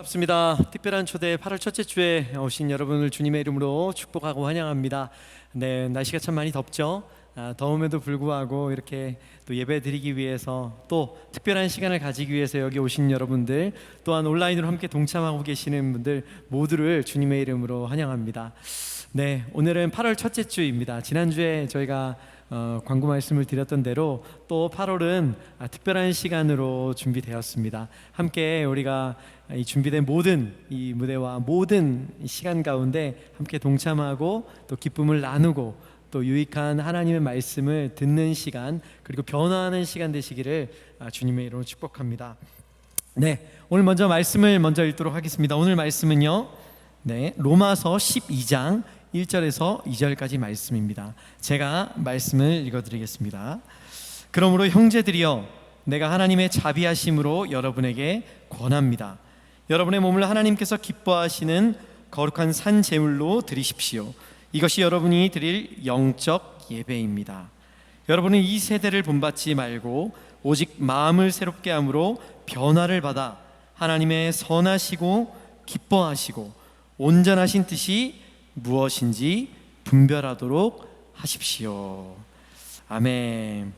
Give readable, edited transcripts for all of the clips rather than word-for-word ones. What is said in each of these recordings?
반갑습니다. 특별한 초대 8월 첫째 주에 오신 여러분을 주님의 이름으로 축복하고 환영합니다. 네, 날씨가 참 많이 덥죠. 더움에도 불구하고 이렇게 또 예배 드리기 위해서 또 특별한 시간을 가지기 위해서 여기 오신 여러분들, 또한 온라인으로 함께 동참하고 계시는 분들 모두를 주님의 이름으로 환영합니다. 네, 오늘은 8월 첫째 주입니다. 지난주에 저희가 광고 말씀을 드렸던 대로 또 8월은 특별한 시간으로 준비되었습니다. 함께 우리가 이 준비된 모든 이 무대와 모든 이 시간 가운데 함께 동참하고 또 기쁨을 나누고 또 유익한 하나님의 말씀을 듣는 시간, 그리고 변화하는 시간 되시기를 주님의 이름으로 축복합니다. 네, 오늘 먼저 말씀을 읽도록 하겠습니다. 오늘 말씀은요, 네, 로마서 12장 1절에서 2절까지 말씀입니다. 제가 말씀을 읽어드리겠습니다. 그러므로 형제들이여, 내가 하나님의 자비하심으로 여러분에게 권합니다. 여러분의 몸을 하나님께서 기뻐하시는 거룩한 산 제물로 드리십시오. 이것이 여러분이 드릴 영적 예배입니다. 여러분은 이 세대를 본받지 말고 오직 마음을 새롭게 함으로 변화를 받아 하나님의 선하시고 기뻐하시고 온전하신 뜻이 무엇인지 분별하도록 하십시오. 아멘.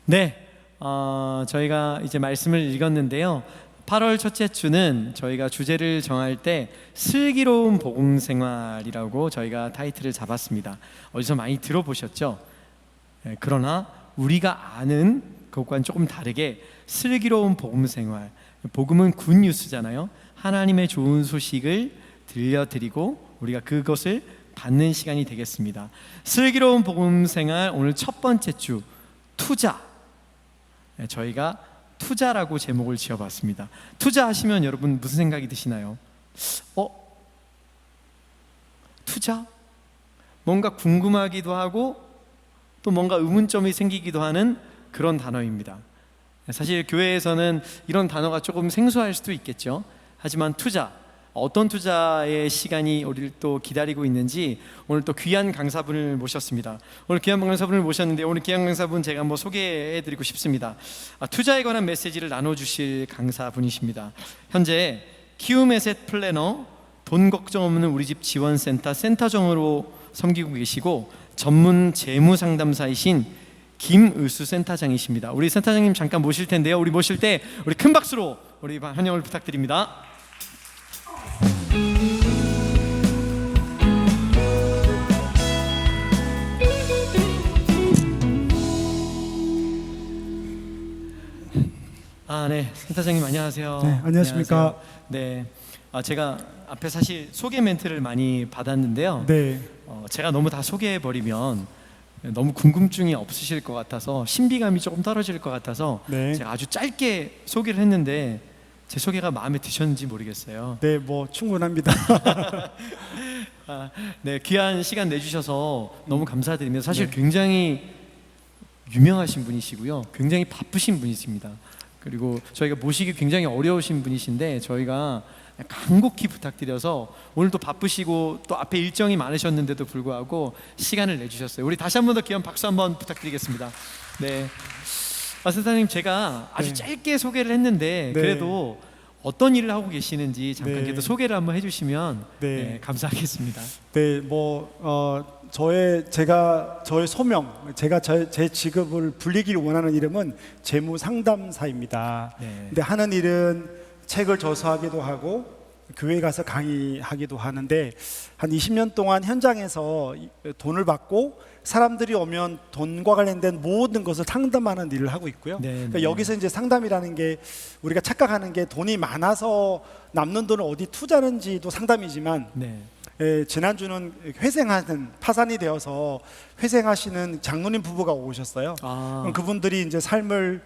네, 저희가 이제 말씀을 읽었는데요, 8월 첫째 주는 저희가 주제를 정할 때 슬기로운 복음생활이라고 저희가 타이틀을 잡았습니다. 어디서 많이 들어보셨죠? 네, 그러나 우리가 아는 그것과는 조금 다르게 슬기로운 복음생활, 복음은 굿뉴스잖아요. 하나님의 좋은 소식을 들려드리고 우리가 그것을 받는 시간이 되겠습니다. 슬기로운 복음생활, 오늘 첫 번째 주 투자, 저희가 투자라고 제목을 지어봤습니다. 투자하시면 여러분 무슨 생각이 드시나요? 투자? 뭔가 궁금하기도 하고 또 뭔가 의문점이 생기기도 하는 그런 단어입니다. 사실 교회에서는 이런 단어가 조금 생소할 수도 있겠죠. 하지만 투자, 어떤 투자의 시간이 우리를 또 기다리고 있는지 오늘 또 귀한 강사분을 모셨습니다. 오늘 귀한 강사분을 모셨는데 오늘 귀한 강사분 제가 한번 소개해드리고 싶습니다. 투자에 관한 메시지를 나눠주실 강사분이십니다. 현재 키움에셋 플래너, 돈 걱정 없는 우리집 지원센터 센터장으로 섬기고 계시고 전문 재무상담사이신 김의수 센터장이십니다. 우리 센터장님 잠깐 모실 텐데요, 우리 모실 때 우리 큰 박수로 우리 환영을 부탁드립니다. 네, 센터장님 안녕하세요. 네, 안녕하십니까. 안녕하세요. 네, 제가 앞에 사실 소개 멘트를 많이 받았는데요. 네. 제가 너무 다 소개해버리면 너무 궁금증이 없으실 것 같아서, 신비감이 조금 떨어질 것 같아서 네. 제가 아주 짧게 소개를 했는데 제 소개가 마음에 드셨는지 모르겠어요. 네, 뭐 충분합니다. 네, 귀한 시간 내주셔서 너무 감사드리면서, 사실 네. 굉장히 유명하신 분이시고요, 굉장히 바쁘신 분이십니다. 그리고 저희가 모시기 굉장히 어려우신 분이신데 저희가 간곡히 부탁드려서 오늘 또 바쁘시고 또 앞에 일정이 많으셨는데도 불구하고 시간을 내주셨어요. 우리 다시 한 번 더 귀한 박수 한번 부탁드리겠습니다. 네, 센터님, 제가 아주 네. 짧게 소개를 했는데 네. 그래도 어떤 일을 하고 계시는지 잠깐 네. 그래도 소개를 한번 해주시면 네. 감사하겠습니다. 네, 저의 소명, 제 직업을 불리길 원하는 이름은 재무 상담사입니다. 네. 근데 하는 일은 책을 저서하기도 하고 교회 가서 강의하기도 하는데, 한 20년 동안 현장에서 돈을 받고 사람들이 오면 돈과 관련된 모든 것을 상담하는 일을 하고 있고요. 네, 그러니까 네. 여기서 이제 상담이라는 게 우리가 착각하는 게 돈이 많아서 남는 돈을 어디 투자하는지도 상담이지만, 네. 지난주는 회생하는, 파산이 되어서 회생하시는 장로님 부부가 오셨어요. 그럼 그분들이 이제 삶을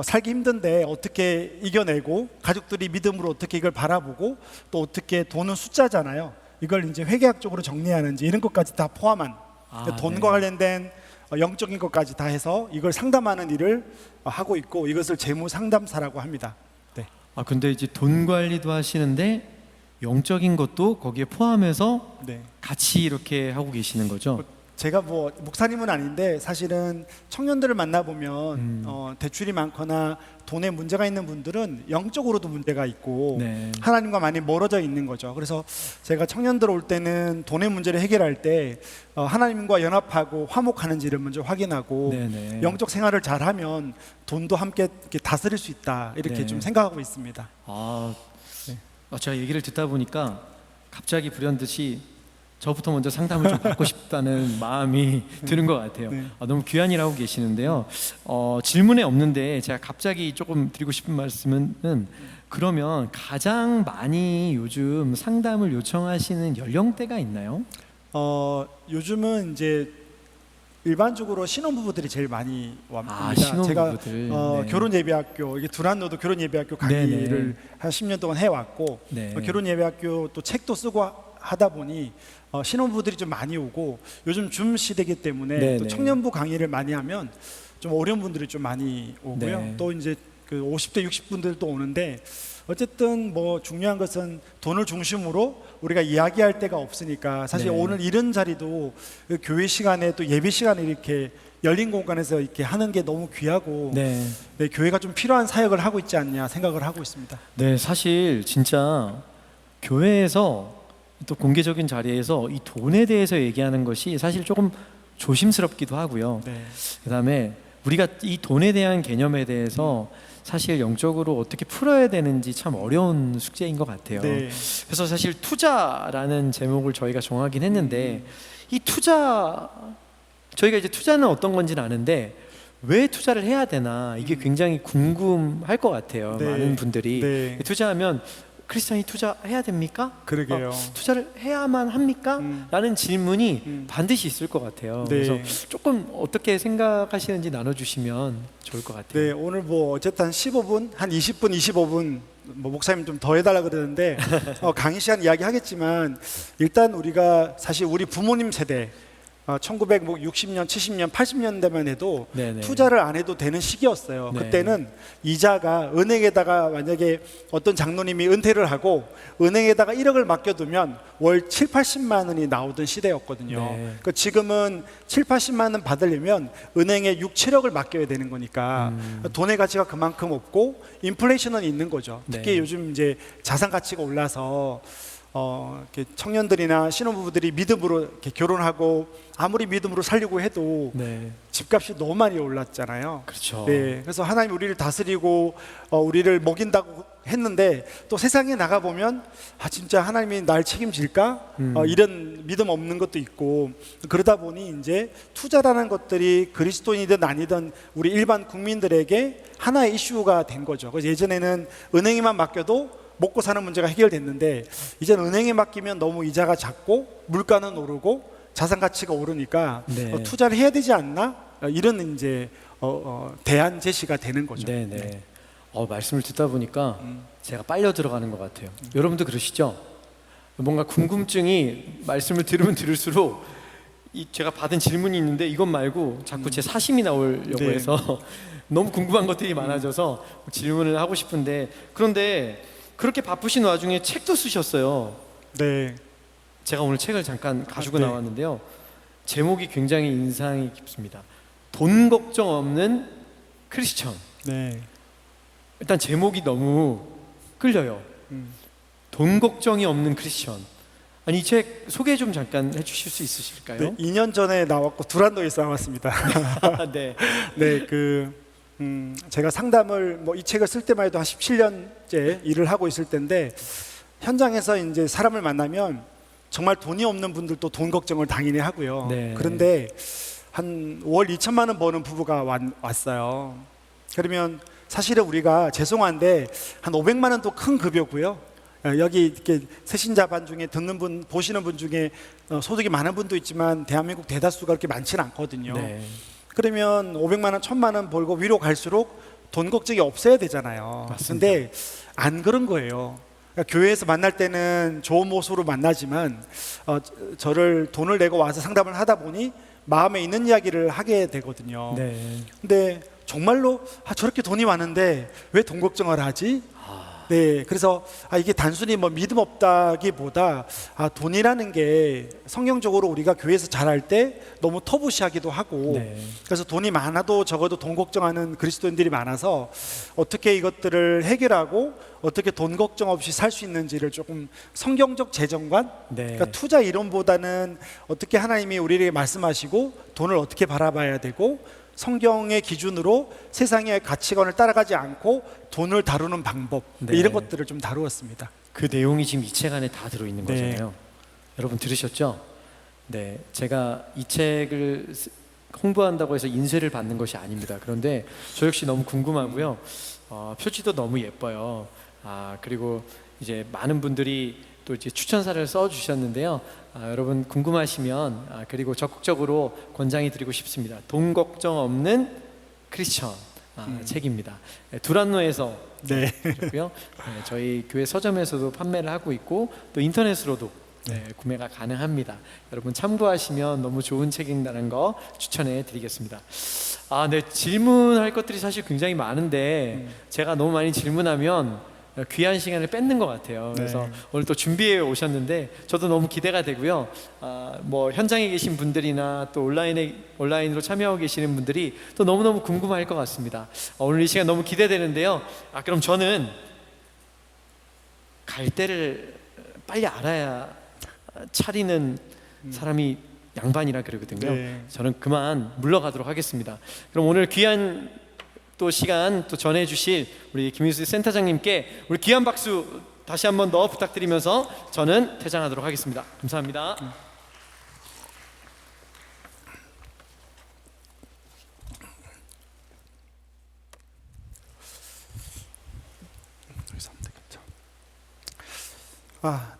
살기 힘든데 어떻게 이겨내고, 가족들이 믿음으로 어떻게 이걸 바라보고, 또 어떻게, 돈은 숫자잖아요, 이걸 이제 회계학적으로 정리하는지, 이런 것까지 다 포함한 돈과 관련된 영적인 것까지 다 해서 이걸 상담하는 일을 하고 있고, 이것을 재무 상담사라고 합니다. 네. 근데 이제 돈 관리도 하시는데 영적인 것도 거기에 포함해서 네. 같이 이렇게 하고 계시는 거죠? 제가 뭐 목사님은 아닌데 사실은 청년들을 만나보면 대출이 많거나 돈에 문제가 있는 분들은 영적으로도 문제가 있고 네. 하나님과 많이 멀어져 있는 거죠. 그래서 제가 청년들 올 때는 돈의 문제를 해결할 때 하나님과 연합하고 화목하는지를 먼저 확인하고 네네. 영적 생활을 잘하면 돈도 함께 이렇게 다스릴 수 있다 이렇게 네. 좀 생각하고 있습니다. 네. 제가 얘기를 듣다 보니까 갑자기 불현듯이 저부터 먼저 상담을 좀 받고 싶다는 마음이 드는 것 같아요. 네. 너무 귀한 일 하고 계시는데요. 질문에 없는데 제가 갑자기 조금 드리고 싶은 말씀은 그러면 가장 많이 요즘 상담을 요청하시는 연령대가 있나요? 요즘은 이제 일반적으로 신혼부부들이 제일 많이 옵니다. 신혼부부들. 제가 네. 결혼예배학교, 이게 두란노도 결혼예배학교 강의를 네네. 한 10년 동안 해왔고 네. 결혼예배학교 또 책도 쓰고 하다 보니 신혼부부들이 좀 많이 오고 요즘 줌 시대이기 때문에 네네. 또 청년부 강의를 많이 하면 좀 어려운 분들이 좀 많이 오고요. 네. 또 이제 그 50대 60분들도 오는데 어쨌든 뭐 중요한 것은 돈을 중심으로 우리가 이야기할 데가 없으니까 사실 네. 오늘 이런 자리도 그 교회 시간에 또 예배 시간에 이렇게 열린 공간에서 이렇게 하는 게 너무 귀하고 네. 네, 교회가 좀 필요한 사역을 하고 있지 않냐 생각을 하고 있습니다. 네, 사실 진짜 교회에서 또 공개적인 자리에서 이 돈에 대해서 얘기하는 것이 사실 조금 조심스럽기도 하고요. 네. 그다음에 우리가 이 돈에 대한 개념에 대해서 사실 영적으로 어떻게 풀어야 되는지 참 어려운 숙제인 것 같아요. 네. 그래서 사실 투자라는 제목을 저희가 정하긴 했는데 이 투자, 저희가 이제 투자는 어떤 건지는 아는데 왜 투자를 해야 되나 이게 굉장히 궁금할 것 같아요. 네. 많은 분들이 네. 투자하면 크리스찬이 투자해야 됩니까? 그러게요. 투자를 해야만 합니까? 라는 질문이 반드시 있을 것 같아요. 네. 그래서 조금 어떻게 생각하시는지 나눠주시면 좋을 것 같아요. 네, 오늘 뭐 어쨌든 한 15분, 한 20분, 25분 뭐 목사님 좀 더 해달라 그러는데 강의 시간 이야기 하겠지만 일단 우리가 사실 우리 부모님 세대 1960년, 70년, 80년대만 해도 네네. 투자를 안 해도 되는 시기였어요. 네. 그때는 이자가 은행에다가 만약에 어떤 장로님이 은퇴를 하고 은행에다가 1억을 맡겨두면 월 7, 80만 원이 나오던 시대였거든요. 네. 그러니까 지금은 7, 80만 원 받으려면 은행에 6, 7억을 맡겨야 되는 거니까 돈의 가치가 그만큼 없고 인플레이션은 있는 거죠. 특히 네. 요즘 이제 자산 가치가 올라서 이렇게 청년들이나 신혼부부들이 믿음으로 이렇게 결혼하고 아무리 믿음으로 살려고 해도 네, 집값이 너무 많이 올랐잖아요. 그렇죠. 네, 그래서 하나님 우리를 다스리고 우리를 먹인다고 했는데 또 세상에 나가 보면 진짜 하나님이 날 책임질까? 이런 믿음 없는 것도 있고 그러다 보니 이제 투자라는 것들이 그리스도인이든 아니든 우리 일반 국민들에게 하나의 이슈가 된 거죠. 그래서 예전에는 은행에만 맡겨도 먹고 사는 문제가 해결됐는데 이제는 은행에 맡기면 너무 이자가 작고 물가는 오르고 자산 가치가 오르니까 네. 투자를 해야 되지 않나? 이런 이제 대안 제시가 되는 거죠. 네, 네. 말씀을 듣다 보니까 제가 빨려 들어가는 것 같아요. 여러분도 그러시죠? 뭔가 궁금증이 말씀을 들으면 들을수록 제가 받은 질문이 있는데 이것 말고 자꾸 제 사심이 나오려고 네. 해서 너무 궁금한 것들이 많아져서 질문을 하고 싶은데 그런데 그렇게 바쁘신 와중에 책도 쓰셨어요. 네. 제가 오늘 책을 잠깐 가지고 네. 나왔는데요. 제목이 굉장히 인상이 깊습니다. 돈 걱정 없는 크리스천. 네. 일단 제목이 너무 끌려요. 돈 걱정이 없는 크리스천. 아니 이 책 소개 좀 잠깐 해주실 수 있으실까요? 네, 2년 전에 나왔고 두란노에서 나왔습니다. 네. 네, 제가 상담을 뭐 이 책을 쓸 때만 해도 한 17년째 일을 하고 있을 텐데 현장에서 이제 사람을 만나면 정말 돈이 없는 분들도 돈 걱정을 당연히 하고요. 네. 그런데 한 월 2천만 원 버는 부부가 왔어요. 그러면 사실은 우리가 죄송한데 한 500만 원도 큰 급여고요. 여기 이렇게 새신자반 중에 듣는 분, 보시는 분 중에 소득이 많은 분도 있지만 대한민국 대다수가 그렇게 많지는 않거든요. 네. 그러면 500만 원, 1000만 원 벌고 위로 갈수록 돈 걱정이 없어야 되잖아요. 맞습니다. 근데 안 그런 거예요. 그러니까 교회에서 만날 때는 좋은 모습으로 만나지만 저를 돈을 내고 와서 상담을 하다 보니 마음에 있는 이야기를 하게 되거든요. 네. 근데 정말로 저렇게 돈이 많은데 왜 돈 걱정을 하지? 네, 그래서 이게 단순히 뭐 믿음 없다기보다 돈이라는 게 성경적으로 우리가 교회에서 잘할 때 너무 터부시하기도 하고 네. 그래서 돈이 많아도 적어도 돈 걱정하는 그리스도인들이 많아서 어떻게 이것들을 해결하고 어떻게 돈 걱정 없이 살 수 있는지를 조금 성경적 재정관, 네. 그러니까 투자 이론보다는 어떻게 하나님이 우리에게 말씀하시고 돈을 어떻게 바라봐야 되고 성경의 기준으로 세상의 가치관을 따라가지 않고 돈을 다루는 방법 네. 이런 것들을 좀 다루었습니다. 그 내용이 지금 이 책 안에 다 들어있는 네. 거잖아요. 여러분 들으셨죠? 네, 제가 이 책을 홍보한다고 해서 인쇄를 받는 것이 아닙니다. 그런데 저 역시 너무 궁금하고요. 표지도 너무 예뻐요. 그리고 이제 많은 분들이 또 이제 추천사를 써주셨는데요. 여러분 궁금하시면 그리고 적극적으로 권장해 드리고 싶습니다. 돈 걱정 없는 크리스천 책입니다. 두란노에서 네. 그렇고요. 저희 교회 서점에서도 판매를 하고 있고 또 인터넷으로도 구매가 가능합니다. 여러분 참고하시면 너무 좋은 책인다는 거 추천해 드리겠습니다. 네, 질문할 것들이 사실 굉장히 많은데 제가 너무 많이 질문하면 귀한 시간을 뺏는 것 같아요. 그래서 오늘 또 준비해 오셨는데 저도 너무 기대가 되고요. 뭐 현장에 계신 분들이나 또 온라인으로 참여하고 계시는 분들이 또 너무너무 궁금할 것 같습니다. 오늘 이 시간 너무 기대되는데요. 그럼 저는 갈 때를 빨리 알아야 차리는 사람이 양반이라 그러거든요. 네. 저는 그만 물러가도록 하겠습니다. 그럼 오늘 귀한 또 시간 또 전해주실 우리 김윤수 센터장님께 우리 귀한 박수 다시 한 번 더 부탁드리면서 저는 퇴장하도록 하겠습니다. 감사합니다.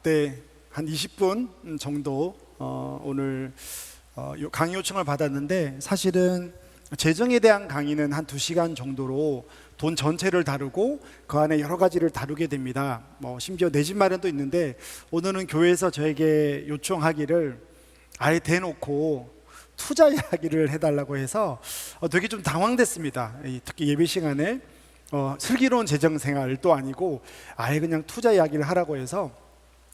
네, 한 20분 정도 오늘 강의 요청을 받았는데 사실은 재정에 대한 강의는 한 2시간 정도로 돈 전체를 다루고 그 안에 여러 가지를 다루게 됩니다. 심지어 내 집 마련도 있는데 오늘은 교회에서 저에게 요청하기를 아예 대놓고 투자 이야기를 해달라고 해서 되게 좀 당황됐습니다. 특히 예배 시간에 슬기로운 재정 생활도 아니고 아예 그냥 투자 이야기를 하라고 해서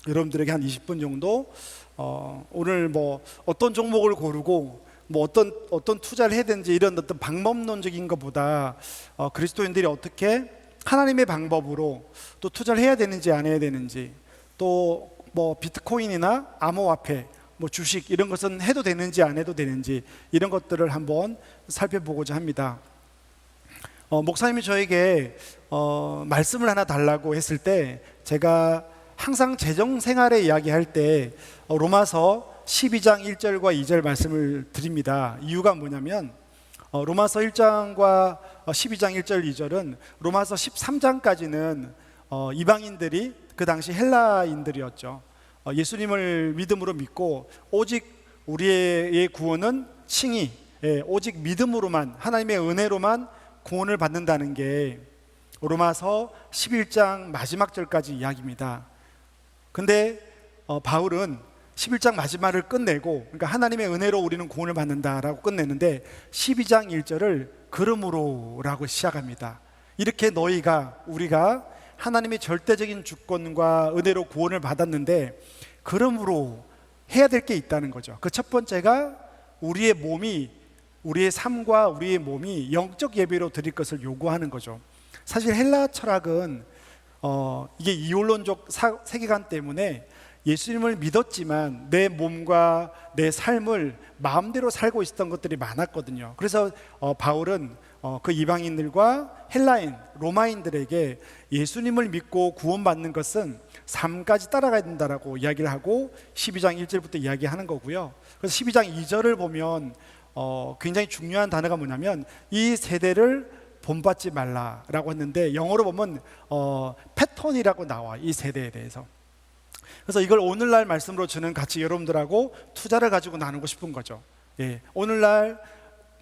여러분들에게 한 20분 정도 오늘 뭐 어떤 종목을 고르고 뭐 어떤 투자를 해야 되는지 이런 어떤 방법론적인 것보다 그리스도인들이 어떻게 하나님의 방법으로 또 투자를 해야 되는지 안 해야 되는지 또 뭐 비트코인이나 암호화폐 뭐 주식 이런 것은 해도 되는지 안 해도 되는지 이런 것들을 한번 살펴보고자 합니다. 목사님이 저에게 말씀을 하나 달라고 했을 때 제가 항상 재정 생활에 이야기할 때 로마서 12장 1절과 2절 말씀을 드립니다. 이유가 뭐냐면 로마서 1장과 12장 1절 2절은 로마서 13장까지는 이방인들이 그 당시 헬라인들이었죠. 예수님을 믿음으로 믿고 오직 우리의 구원은 칭의, 오직 믿음으로만 하나님의 은혜로만 구원을 받는다는 게 로마서 11장 마지막 절까지 이야기입니다. 근데 바울은 11장 마지막을 끝내고 그러니까 하나님의 은혜로 우리는 구원을 받는다라고 끝내는데 12장 1절을 그러므로라고 시작합니다. 이렇게 우리가 하나님의 절대적인 주권과 은혜로 구원을 받았는데 그러므로 해야 될 게 있다는 거죠. 그 첫 번째가 우리의 삶과 우리의 몸이 영적 예배로 드릴 것을 요구하는 거죠. 사실 헬라 철학은 이게 이혼론적 세계관 때문에 예수님을 믿었지만 내 몸과 내 삶을 마음대로 살고 있었던 것들이 많았거든요. 그래서 바울은 그 이방인들과 헬라인, 로마인들에게 예수님을 믿고 구원받는 것은 삶까지 따라가야 된다라고 이야기를 하고 12장 1절부터 이야기하는 거고요. 그래서 12장 2절을 보면 굉장히 중요한 단어가 뭐냐면 이 세대를 본받지 말라라고 했는데 영어로 보면 패턴이라고 나와, 이 세대에 대해서. 그래서 이걸 오늘날 말씀으로 저는 같이 여러분들하고 투자를 가지고 나누고 싶은 거죠. 오늘날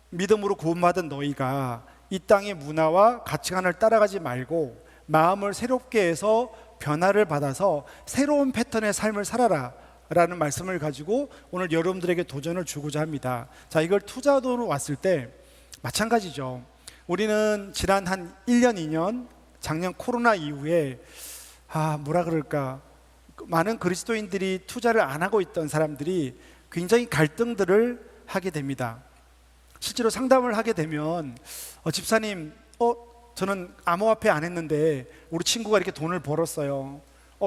믿음으로 구원받은 너희가 이 땅의 문화와 가치관을 따라가지 말고 마음을 새롭게 해서 변화를 받아서 새로운 패턴의 삶을 살아라 라는 말씀을 가지고 오늘 여러분들에게 도전을 주고자 합니다. 자, 이걸 투자도로 왔을 때 마찬가지죠. 우리는 지난 한 1년, 2년 작년 코로나 이후에 뭐라 그럴까, 많은 그리스도인들이 투자를 안 하고 있던 사람들이 굉장히 갈등들을 하게 됩니다. 실제로 상담을 하게 되면 집사님, 저는 암호화폐 안 했는데 우리 친구가 이렇게 돈을 벌었어요.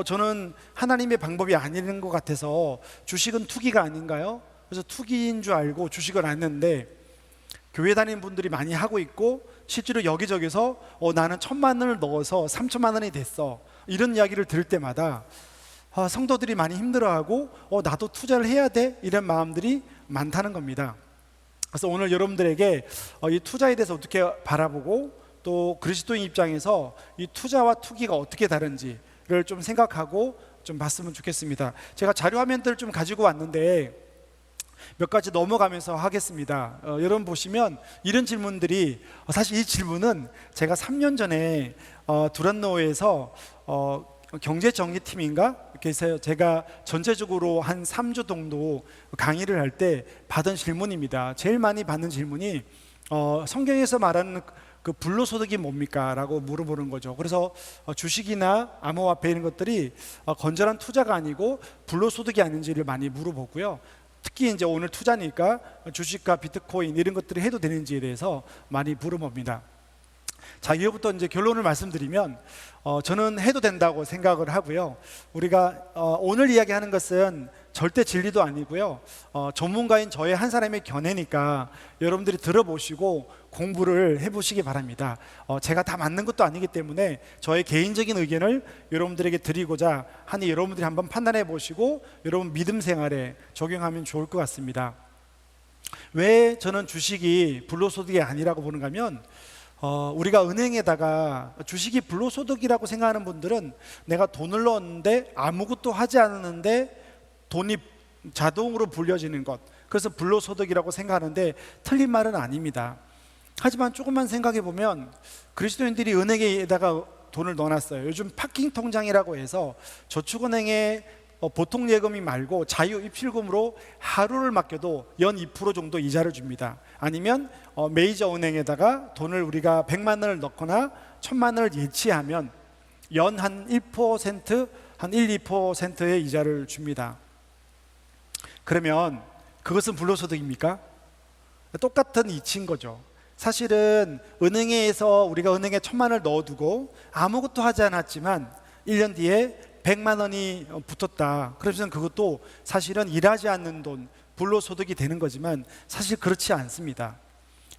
저는 하나님의 방법이 아닌 것 같아서 주식은 투기가 아닌가요? 그래서 투기인 줄 알고 주식을 안 했는데, 교회 다니는 분들이 많이 하고 있고 실제로 여기저기서 나는 1,000만 원을 넣어서 3천만 원이 됐어, 이런 이야기를 들을 때마다 성도들이 많이 힘들어하고 나도 투자를 해야 돼, 이런 마음들이 많다는 겁니다. 그래서 오늘 여러분들에게 이 투자에 대해서 어떻게 바라보고, 또 그리스도인 입장에서 이 투자와 투기가 어떻게 다른지를 좀 생각하고 좀 봤으면 좋겠습니다. 제가 자료 화면들을 좀 가지고 왔는데 몇 가지 넘어가면서 하겠습니다. 여러분 보시면 이런 질문들이, 사실 이 질문은 제가 3년 전에 두란노에서 경제정리팀인가 이렇게 해서 제가 전체적으로 한 3주 정도 강의를 할 때 받은 질문입니다. 제일 많이 받는 질문이 성경에서 말하는 그 불로소득이 뭡니까? 라고 물어보는 거죠. 그래서 주식이나 암호화폐 이런 것들이 건전한 투자가 아니고 불로소득이 아닌지를 많이 물어보고요. 특히 이제 오늘 투자니까 주식과 비트코인 이런 것들이 해도 되는지에 대해서 많이 물어봅니다. 자, 이후부터 이제 결론을 말씀드리면 저는 해도 된다고 생각을 하고요. 우리가 오늘 이야기하는 것은 절대 진리도 아니고요. 전문가인 저의 한 사람의 견해니까 여러분들이 들어보시고 공부를 해보시기 바랍니다. 제가 다 맞는 것도 아니기 때문에 저의 개인적인 의견을 여러분들에게 드리고자 하니 여러분들이 한번 판단해 보시고 여러분 믿음 생활에 적용하면 좋을 것 같습니다. 왜 저는 주식이 불로소득이 아니라고 보는가 하면, 우리가 은행에다가 주식이 불로소득이라고 생각하는 분들은 내가 돈을 넣었는데 아무것도 하지 않았는데 돈이 자동으로 불려지는 것, 그래서 불로소득이라고 생각하는데 틀린 말은 아닙니다. 하지만 조금만 생각해 보면 그리스도인들이 은행에다가 돈을 넣어놨어요. 요즘 파킹 통장이라고 해서 저축은행에 보통 예금이 말고 자유 입출금으로 하루를 맡겨도 연 2% 정도 이자를 줍니다. 아니면 메이저 은행에다가 돈을 우리가 100만 원을 넣거나 1000만 원을 예치하면 연 한 1%, 한 1, 2%의 이자를 줍니다. 그러면 그것은 불로소득입니까? 똑같은 이치인 거죠. 사실은 은행에서 우리가 은행에 1,000만 원을 넣어두고 아무것도 하지 않았지만 1년 뒤에 100만 원이 붙었다. 그러면 그것도 사실은 일하지 않는 돈, 불로소득이 되는 거지만 사실 그렇지 않습니다.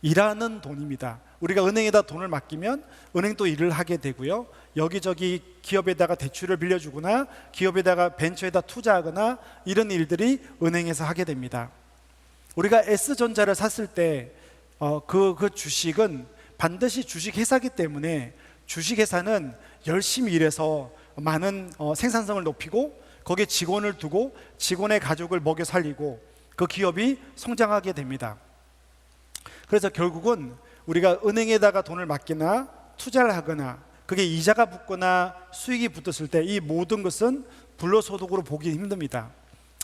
일하는 돈입니다. 우리가 은행에다 돈을 맡기면 은행도 일을 하게 되고요. 여기저기 기업에다가 대출을 빌려주거나 기업에다가 벤처에다 투자하거나 이런 일들이 은행에서 하게 됩니다. 우리가 S전자를 샀을 때 그 주식은 반드시 주식회사이기 때문에 주식회사는 열심히 일해서 많은 생산성을 높이고 거기에 직원을 두고 직원의 가족을 먹여 살리고 그 기업이 성장하게 됩니다. 그래서 결국은 우리가 은행에다가 돈을 맡기나 투자를 하거나 그게 이자가 붙거나 수익이 붙었을 때 이 모든 것은 불로소득으로 보기 힘듭니다.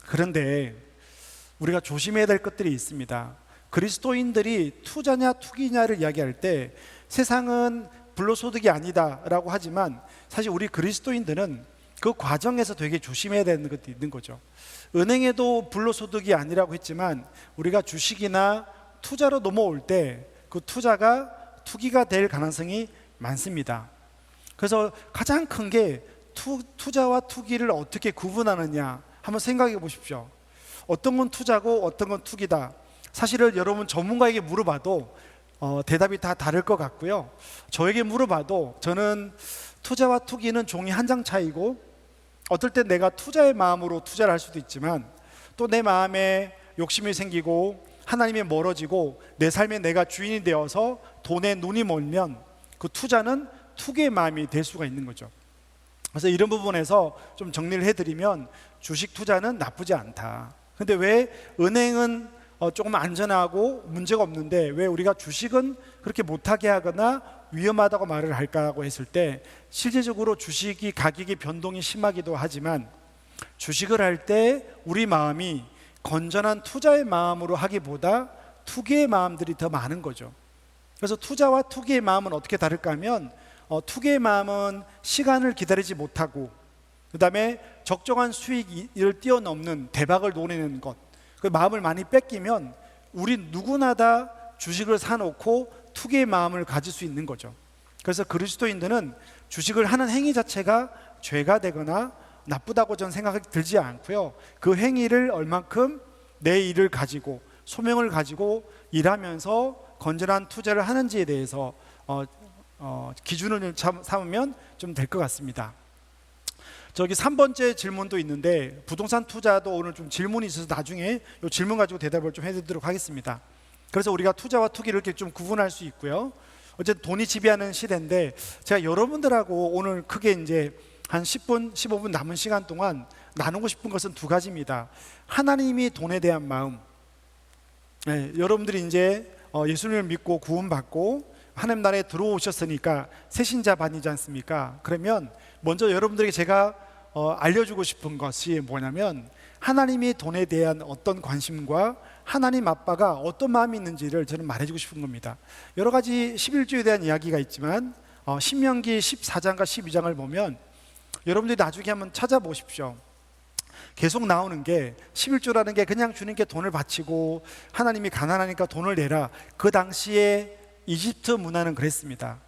그런데 우리가 조심해야 될 것들이 있습니다. 그리스도인들이 투자냐 투기냐를 이야기할 때 세상은 불로소득이 아니다라고 하지만 사실 우리 그리스도인들은 그 과정에서 되게 조심해야 되는 것도 있는 거죠. 은행에도 불로소득이 아니라고 했지만 우리가 주식이나 투자로 넘어올 때 그 투자가 투기가 될 가능성이 많습니다. 그래서 가장 큰 게 투자와 투기를 어떻게 구분하느냐 한번 생각해 보십시오. 어떤 건 투자고 어떤 건 투기다. 사실은 여러분 전문가에게 물어봐도 대답이 다 다를 것 같고요. 저에게 물어봐도 저는 투자와 투기는 종이 한 장 차이고, 어떨 때 내가 투자의 마음으로 투자를 할 수도 있지만 또 내 마음에 욕심이 생기고 하나님에 멀어지고 내 삶에 내가 주인이 되어서 돈에 눈이 멀면 그 투자는 투기의 마음이 될 수가 있는 거죠. 그래서 이런 부분에서 좀 정리를 해드리면 주식 투자는 나쁘지 않다. 근데 왜 은행은 조금 안전하고 문제가 없는데 왜 우리가 주식은 그렇게 못하게 하거나 위험하다고 말을 할까고 했을 때, 실제적으로 주식이 가격이 변동이 심하기도 하지만 주식을 할 때 우리 마음이 건전한 투자의 마음으로 하기보다 투기의 마음들이 더 많은 거죠. 그래서 투자와 투기의 마음은 어떻게 다를까 하면 투기의 마음은 시간을 기다리지 못하고, 그 다음에 적정한 수익을 뛰어넘는 대박을 노리는 것, 그 마음을 많이 뺏기면 우리 누구나 다 주식을 사놓고 투기의 마음을 가질 수 있는 거죠. 그래서 그리스도인들은 주식을 하는 행위 자체가 죄가 되거나 나쁘다고 저는 생각이 들지 않고요, 그 행위를 얼만큼 내 일을 가지고 소명을 가지고 일하면서 건전한 투자를 하는지에 대해서 기준을 삼으면 좀 될 것 같습니다. 저기 3번째 질문도 있는데, 부동산 투자도 오늘 좀 질문이 있어서 나중에 이 질문 가지고 대답을 좀 해드리도록 하겠습니다. 그래서 우리가 투자와 투기를 이렇게 좀 구분할 수 있고요. 어쨌든 돈이 지배하는 시대인데, 제가 여러분들하고 오늘 크게 이제 한 10분, 15분 남은 시간 동안 나누고 싶은 것은 두 가지입니다. 하나님이 돈에 대한 마음. 여러분들이 이제 예수님을 믿고 구원받고 하나님 나라에 들어오셨으니까 새신자반이지 않습니까? 그러면 먼저 여러분들에게 제가 알려주고 싶은 것이 뭐냐면, 하나님이 돈에 대한 어떤 관심과 하나님 아빠가 어떤 마음이 있는지를 저는 말해주고 싶은 겁니다. 여러 가지 11조에 대한 이야기가 있지만 신명기 14장과 12장을 보면 여러분들이 나중에 한번 찾아보십시오. 계속 나오는 게 11조라는 게 그냥 주님께 돈을 바치고 하나님이 가난하니까 돈을 내라, 그 당시에 이집트 문화는 그랬습니다.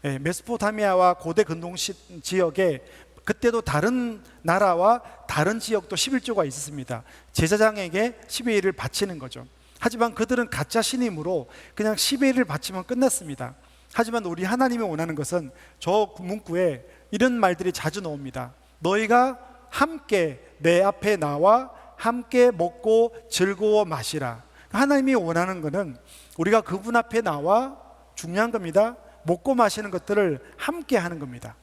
메소포타미아와 고대 근동 지역에 그때도 다른 나라와 다른 지역도 11조가 있었습니다. 제사장에게 10의 1을 바치는 거죠. 하지만 그들은 가짜 신임으로 그냥 10의 1을 바치면 끝났습니다. 하지만 우리 하나님이 원하는 것은 저 문구에 이런 말들이 자주 나옵니다. 너희가 함께 내 앞에 나와 함께 먹고 즐거워 마시라. 하나님이 원하는 것은 우리가 그분 앞에 나와, 중요한 겁니다, 먹고 마시는 것들을 함께 하는 겁니다.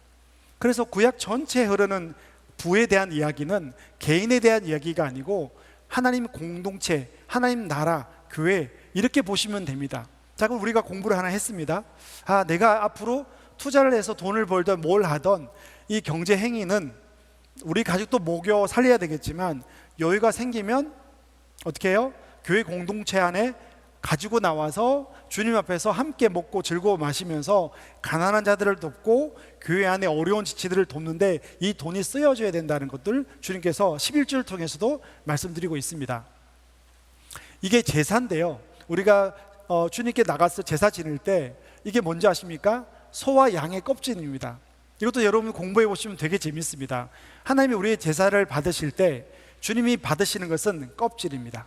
그래서 구약 전체에 흐르는 부에 대한 이야기는 개인에 대한 이야기가 아니고 하나님 공동체, 하나님 나라, 교회, 이렇게 보시면 됩니다. 자, 그럼 우리가 공부를 하나 했습니다. 내가 앞으로 투자를 해서 돈을 벌던 뭘 하던 이 경제 행위는 우리 가족도 먹여 살려야 되겠지만 여유가 생기면 어떻게 해요? 교회 공동체 안에 가지고 나와서 주님 앞에서 함께 먹고 즐거워 마시면서 가난한 자들을 돕고 교회 안에 어려운 지치들을 돕는데 이 돈이 쓰여져야 된다는 것들 주님께서 11조를 통해서도 말씀드리고 있습니다. 이게 제사인데요, 우리가 주님께 나가서 제사 지낼 때 이게 뭔지 아십니까? 소와 양의 껍질입니다. 이것도 여러분 공부해 보시면 되게 재밌습니다. 하나님이 우리의 제사를 받으실 때 주님이 받으시는 것은 껍질입니다.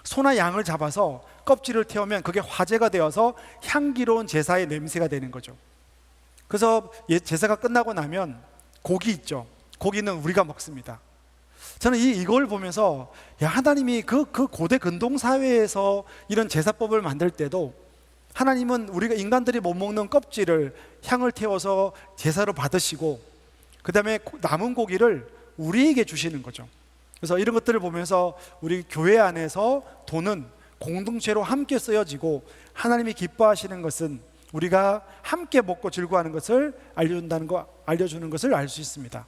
소나 양을 잡아서 껍질을 태우면 그게 화제가 되어서 향기로운 제사의 냄새가 되는 거죠. 그래서 제사가 끝나고 나면 고기 있죠. 고기는 우리가 먹습니다. 저는 이걸 보면서 하나님이 그 고대 근동 사회에서 이런 제사법을 만들 때도 하나님은 우리가 인간들이 못 먹는 껍질을 향을 태워서 제사로 받으시고 그 다음에 남은 고기를 우리에게 주시는 거죠. 그래서 이런 것들을 보면서 우리 교회 안에서 돈은 공동체로 함께 쓰여지고 하나님이 기뻐하시는 것은 우리가 함께 먹고 즐거워하는 것을 알려주는 것을 알 수 있습니다.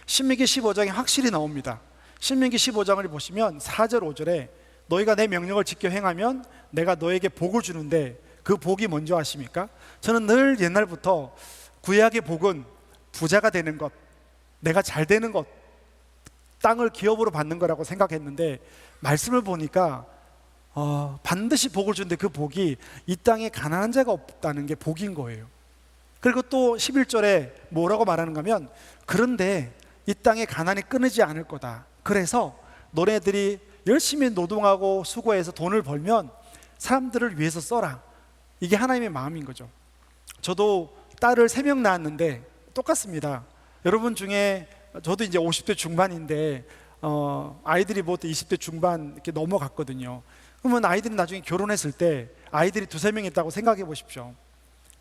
신명기 15장에 확실히 나옵니다. 신명기 15장을 보시면 4절 5절에 너희가 내 명령을 지켜 행하면 내가 너에게 복을 주는데 그 복이 뭔지 아십니까? 저는 늘 옛날부터 구약의 복은 부자가 되는 것, 내가 잘 되는 것, 땅을 기업으로 받는 거라고 생각했는데 말씀을 보니까 반드시 복을 주는데 그 복이 이 땅에 가난한 자가 없다는 게 복인 거예요. 그리고 또 11절에 뭐라고 말하는가 하면 그런데 이 땅에 가난이 끊이지 않을 거다. 그래서 너네들이 열심히 노동하고 수고해서 돈을 벌면 사람들을 위해서 써라. 이게 하나님의 마음인 거죠. 저도 딸을 3명 낳았는데 똑같습니다. 여러분 중에 저도 이제 50대 중반인데 아이들이 뭐 20대 중반 이렇게 넘어갔거든요. 그러면 아이들이 나중에 결혼했을 때 아이들이 2-3명 있다고 생각해 보십시오.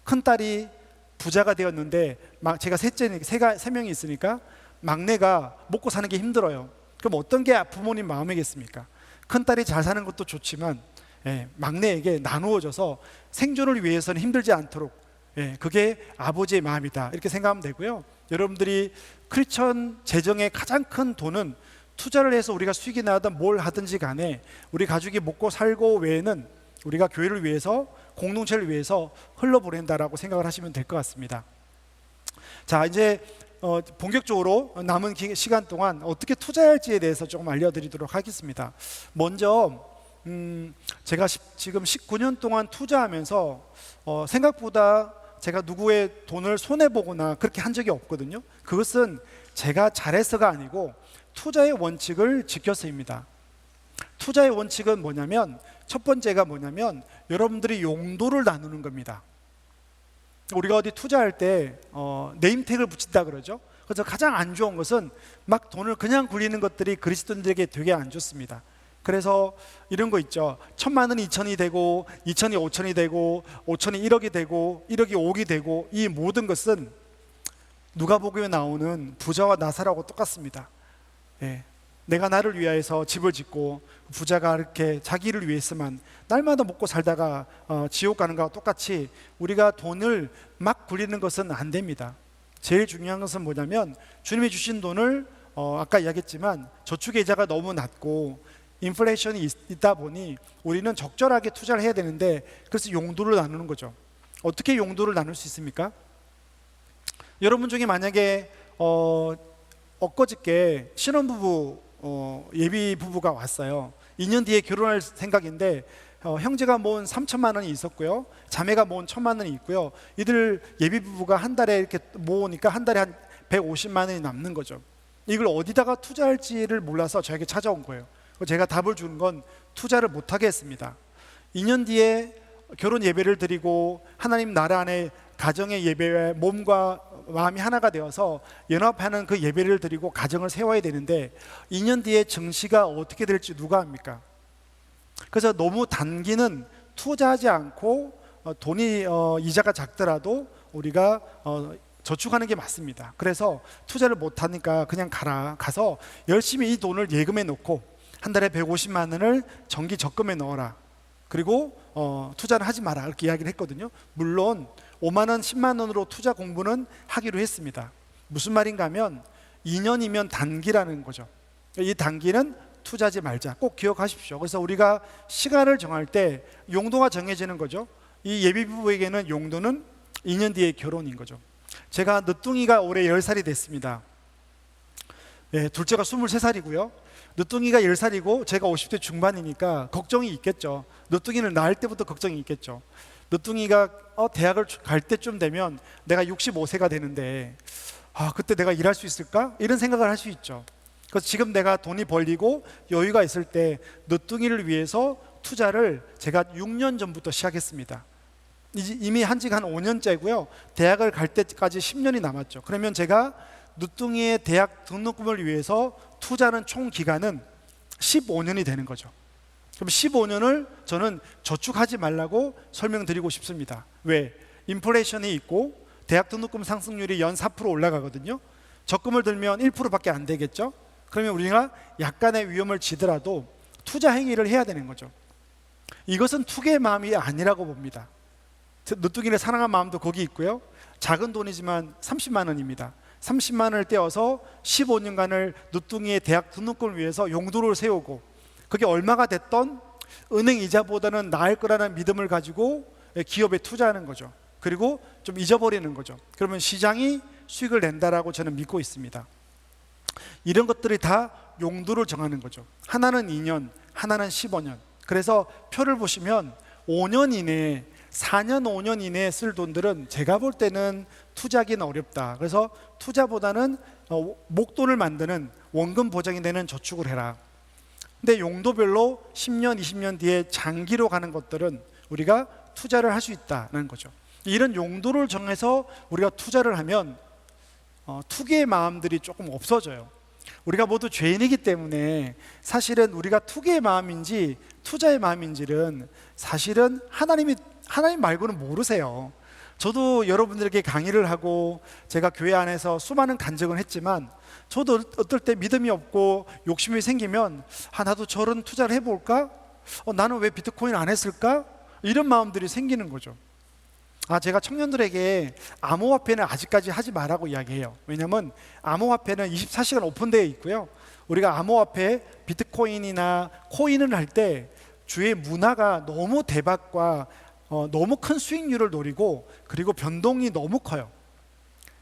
큰 딸이 부자가 되었는데 제가 셋째니까 3명이 있으니까 막내가 먹고 사는 게 힘들어요. 그럼 어떤 게 부모님 마음이겠습니까? 큰 딸이 잘 사는 것도 좋지만 막내에게 나누어져서 생존을 위해서는 힘들지 않도록 그게 아버지의 마음이다, 이렇게 생각하면 되고요. 여러분들이 크리스천 재정의 가장 큰 돈은 투자를 해서 우리가 수익이 나든 뭘 하든지 간에 우리 가족이 먹고 살고 외에는 우리가 교회를 위해서 공동체를 위해서 흘러보낸다라고 생각을 하시면 될 것 같습니다. 자, 이제 본격적으로 남은 시간 동안 어떻게 투자할지에 대해서 조금 알려드리도록 하겠습니다. 먼저 제가 지금 19년 동안 투자하면서 생각보다 제가 누구의 돈을 손해보거나 그렇게 한 적이 없거든요. 그것은 제가 잘해서가 아니고 투자의 원칙을 지켜서입니다. 투자의 원칙은 뭐냐면, 첫 번째가 뭐냐면 여러분들이 용도를 나누는 겁니다. 우리가 어디 투자할 때 네임택을 붙인다 그러죠. 그래서 가장 안 좋은 것은 막 돈을 그냥 굴리는 것들이 그리스도인들에게 되게 안 좋습니다. 그래서 이런 거 있죠. 1,000만 원이 2천이 되고 2천이 5천이 되고 5천이 1억이 되고 1억이 5억이 되고, 이 모든 것은 누가복음에 나오는 부자와 나사로하고 똑같습니다. 예. 내가 나를 위하여서 집을 짓고 부자가 이렇게 자기를 위해서만 날마다 먹고 살다가 지옥 가는 거와 똑같이 우리가 돈을 막 굴리는 것은 안 됩니다. 제일 중요한 것은 뭐냐면, 주님이 주신 돈을 아까 이야기했지만 저축 이자가 너무 낮고 인플레이션이 있다 보니 우리는 적절하게 투자를 해야 되는데, 그래서 용도를 나누는 거죠. 어떻게 용도를 나눌 수 있습니까? 여러분 중에 만약에 엊그저께 신혼부부 예비 부부가 왔어요. 2년 뒤에 결혼할 생각인데 형제가 모은 3천만 원이 있었고요, 자매가 모은 1,000만 원이 있고요. 이들 예비 부부가 한 달에 이렇게 모으니까 한 달에 한 150만 원이 남는 거죠. 이걸 어디다가 투자할지를 몰라서 저에게 찾아온 거예요. 제가 답을 주는 건 투자를 못하게 했습니다. 2년 뒤에 결혼 예배를 드리고 하나님 나라 안에 가정의 예배에 몸과 마음이 하나가 되어서 연합하는 그 예배를 드리고 가정을 세워야 되는데, 2년 뒤에 정시가 어떻게 될지 누가 압니까? 그래서 너무 단기는 투자하지 않고 돈이 이자가 작더라도 우리가 저축하는 게 맞습니다. 그래서 투자를 못하니까 그냥 가서 열심히 이 돈을 예금에 놓고 한 달에 150만 원을 정기 적금에 넣어라. 그리고 투자는 하지 마라, 이렇게 이야기를 했거든요. 물론 5만 원, 10만 원으로 투자 공부는 하기로 했습니다. 무슨 말인가 하면 2년이면 단기라는 거죠. 이 단기는 투자하지 말자, 꼭 기억하십시오. 그래서 우리가 시간을 정할 때 용도가 정해지는 거죠. 이 예비부부에게는 용도는 2년 뒤의 결혼인 거죠. 제가 늦둥이가 올해 10살이 됐습니다. 예, 둘째가 23살이고요 늦둥이가 10살이고 제가 50대 중반이니까 걱정이 있겠죠. 늦둥이를 낳을 때부터 걱정이 있겠죠. 늦둥이가 대학을 갈 때쯤 되면 내가 65세가 되는데 그때 내가 일할 수 있을까? 이런 생각을 할 수 있죠. 그래서 지금 내가 돈이 벌리고 여유가 있을 때 늦둥이를 위해서 투자를 제가 6년 전부터 시작했습니다. 이미 한지가 한 5년째고요 대학을 갈 때까지 10년이 남았죠. 그러면 제가 늦둥이의 대학 등록금을 위해서 투자하는 총 기간은 15년이 되는 거죠. 그럼 15년을 저는 저축하지 말라고 설명드리고 싶습니다. 왜? 인플레이션이 있고 대학 등록금 상승률이 연 4% 올라가거든요. 적금을 들면 1%밖에 안 되겠죠. 그러면 우리가 약간의 위험을 지더라도 투자 행위를 해야 되는 거죠. 이것은 투기의 마음이 아니라고 봅니다. 늦둥이를 사랑한 마음도 거기 있고요. 작은 돈이지만 30만 원입니다. 30만 원을 떼어서 15년간을 늦둥이의 대학 등록금을 위해서 용도를 세우고, 그게 얼마가 됐던 은행 이자보다는 나을 거라는 믿음을 가지고 기업에 투자하는 거죠. 그리고 좀 잊어버리는 거죠. 그러면 시장이 수익을 낸다라고 저는 믿고 있습니다. 이런 것들이 다 용도를 정하는 거죠. 하나는 2년, 하나는 15년. 그래서 표를 보시면 5년 이내에, 4년, 5년 이내에 쓸 돈들은 제가 볼 때는 투자하기는 어렵다. 그래서 투자보다는 목돈을 만드는 원금 보장이 되는 저축을 해라. 근데 용도별로 10년, 20년 뒤에 장기로 가는 것들은 우리가 투자를 할 수 있다는 거죠. 이런 용도를 정해서 우리가 투자를 하면 투기의 마음들이 조금 없어져요. 우리가 모두 죄인이기 때문에 사실은 우리가 투기의 마음인지 투자의 마음인지는 사실은 하나님 말고는 모르세요. 저도 여러분들에게 강의를 하고 제가 교회 안에서 수많은 간증을 했지만, 저도 어떨 때 믿음이 없고 욕심이 생기면 나도 저런 투자를 해볼까? 나는 왜 비트코인 안 했을까? 이런 마음들이 생기는 거죠. 제가 청년들에게 암호화폐는 아직까지 하지 말라고 이야기해요. 왜냐하면 암호화폐는 24시간 오픈되어 있고요. 우리가 암호화폐, 비트코인이나 코인을 할 때 주의 문화가 너무 대박과 너무 큰 수익률을 노리고 그리고 변동이 너무 커요.